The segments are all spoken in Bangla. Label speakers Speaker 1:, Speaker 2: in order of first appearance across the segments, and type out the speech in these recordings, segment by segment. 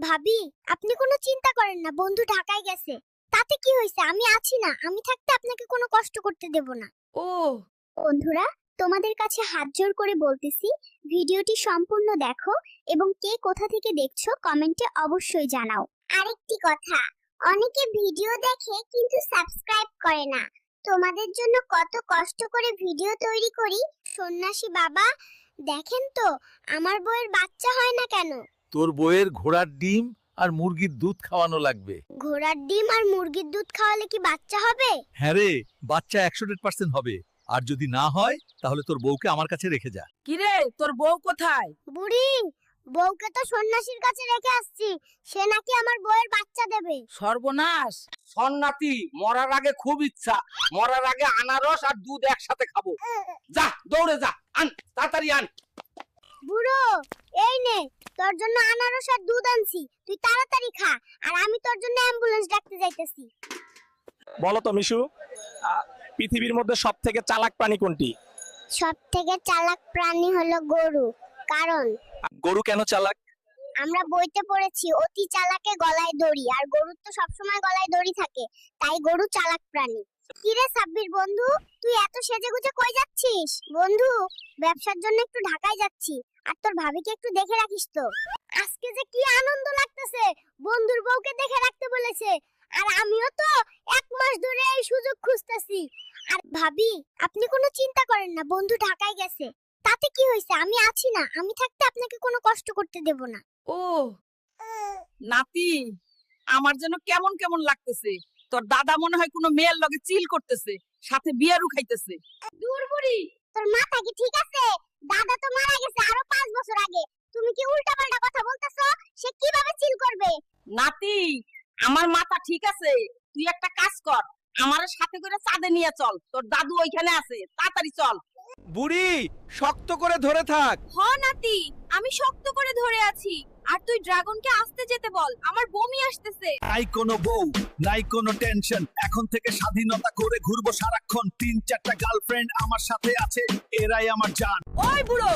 Speaker 1: ভাবি, আপনি কোনো চিন্তা করেন না, বন্ধু ঢাকায় গেছে। তাতে কি হইছে, আমি আছি না, আমি থাকতে আপনাকে কোনো কষ্ট করতে দেব না।
Speaker 2: ও
Speaker 1: বন্ধুরা, তোমাদের কাছে হাত জোর করে বলতেছি, ভিডিওটি সম্পূর্ণ দেখো এবং কে কোথা থেকে দেখছো কমেন্টে অবশ্যই জানাও। আরেকটি কথা, অনেকে ভিডিও দেখে কিন্তু সাবস্ক্রাইব করে না। তোমাদের জন্য কত কষ্ট করে ভিডিও তৈরি করি। সন্ন্যাসী বাবা, দেখেন তো আমার বউয়ের বাচ্চা হয় না কেন?
Speaker 3: তোর বউয়ের ঘোড়ার ডিম আর মুরগির দুধ খাওয়ানো লাগবে।
Speaker 1: ঘোড়ার ডিম আর মুরগির দুধ খাওয়ালে কি বাচ্চা হবে?
Speaker 3: হ্যাঁ রে, বাচ্চা 100% হবে। আর যদি না হয় তাহলে তোর বউকে আমার কাছে রেখে যা।
Speaker 2: কিরে, তোর বউ কোথায়?
Speaker 1: বুড়ি, বউকে তো সন্ন্যাসীর কাছে রেখে আসছি, সে নাকি আমার বউয়ের বাচ্চা দেবে।
Speaker 2: সর্বনাশ।
Speaker 4: সন্নাতি, মরার আগে খুব ইচ্ছা, মরার আগে আনারস আর দুধ একসাথে খাবো। যা, দৌড়ে যা, আন তাড়াতাড়ি আন।
Speaker 1: বুড়ো, এই নে, তোর জন্য আনারস আর দুধ আনছি, তুই তাড়াতাড়ি খা, আর আমি তোর জন্য অ্যাম্বুলেন্স ডাকতে যাইতেছি।
Speaker 5: বলো তো মিশু, পৃথিবীর মধ্যে সব থেকে চালাক প্রাণী কোনটি?
Speaker 1: সব থেকে চালাক প্রাণী হলো গরু। কারণ
Speaker 5: গরু কেন চালাক?
Speaker 1: আমরা বইতে পড়েছি, অতি চালাকে গলায় দড়ি, আর গরুর তো সবসময় গলায় দড়ি থাকে, তাই গরু চালাক প্রাণী। কিরে সাব্বির বন্ধু, তুই এত সেজেগুজে কই যাচ্ছিস? বন্ধু, ব্যবসার জন্য একটু ঢাকায় যাচ্ছি, আর তোর ভাবিকে একটু দেখে রাখিস তো। আজকে যে কি আনন্দ লাগতেছে, বন্ধুর বউকে দেখে রাখতে বলেছে, আর আমিও তো 1 মাস ধরে এই সুযোগ খুঁজতেছি। আর ভাবি, আপনি কোনো চিন্তা করেন না, বন্ধু ঢাকায় গেছে। তাতে কি হইছে, আমি আছি না, আমি থাকতে আপনাকে কোনো কষ্ট করতে দেব না।
Speaker 2: ও নাতি, আমার যেন কেমন কেমন লাগতেছে। তোর দাদা মনে হয় কোনো মেয়ের লগে চিল করতেছে, সাথে বিয়ারও খাইতেছে।
Speaker 1: দূর বুড়ি, তোর মাথা কি ঠিক আছে? দাদা তো মারা গেছে আরো 5 বছর আগে, তুমি কি উল্টাপাল্টা কথা বলতেছো? সে কিভাবে চিল করবে?
Speaker 2: নাতি, আমার মাথা ঠিক আছে, তুই একটা কাজ কর, আমার সাথে করে চাঁদে নিয়ে চল, তোর দাদু ওইখানে আছে, তাড়াতাড়ি চল।
Speaker 5: বুড়ি, শক্ত করে ধরে থাক।
Speaker 6: হ নাতি, আমি শক্ত করে ধরে আছি, আর তুই ড্রাগনকে আসতে যেতে বল, আমার বমি আসতেছে।
Speaker 3: নাই কোনো বউ, নাই কোনো টেনশন, এখন থেকে স্বাধীনতা করে ঘুরবো সারাক্ষণ। 3-4টা গার্লফ্রেন্ড আমার সাথে আছে, এরাই আমার জান।
Speaker 6: ওই বুড়ো,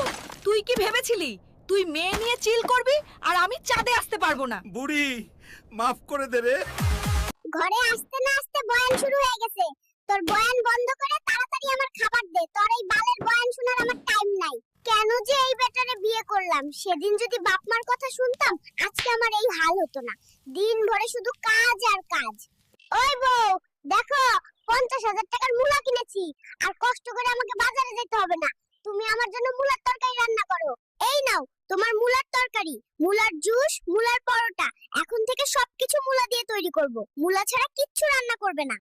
Speaker 6: তুই কি ভেবেছিলি তুই মেয়ে নিয়ে চিল করবি আর আমি চাঁদে আসতে পারবো না?
Speaker 3: বুড়ি, মাফ করে দে রে।
Speaker 1: ঘরে আসতে না আসতে বয়ান শুরু হয়ে গেছে। তোর বয়ান বন্ধ করে তাড়াতাড়ি আমার খাবার দে, তোর এই বালের বয়ান শোনার আমার টাইম নাই। কেন যে এই বেটারে বিয়ে করলাম, সেদিন যদি বাপ মার কথা শুনতাম, আজকে আমার এই হাল হতো না। দিন ভরে শুধু কাজ আর কাজ। ওই বউ, দেখো 50,000 টাকার মূলা কিনেছি, আর কষ্ট করে আমাকে বাজারে যেতে হবে না। তুমি আমার জন্য মূলার তরকারি রান্না করো। এই নাও তোমার মূলার তরকারি, মূলার জুস, মূলার পরোটা। এখন থেকে সবকিছু মূলা দিয়ে তৈরি করব, মূলা ছাড়া কিচ্ছু রান্না করবে না।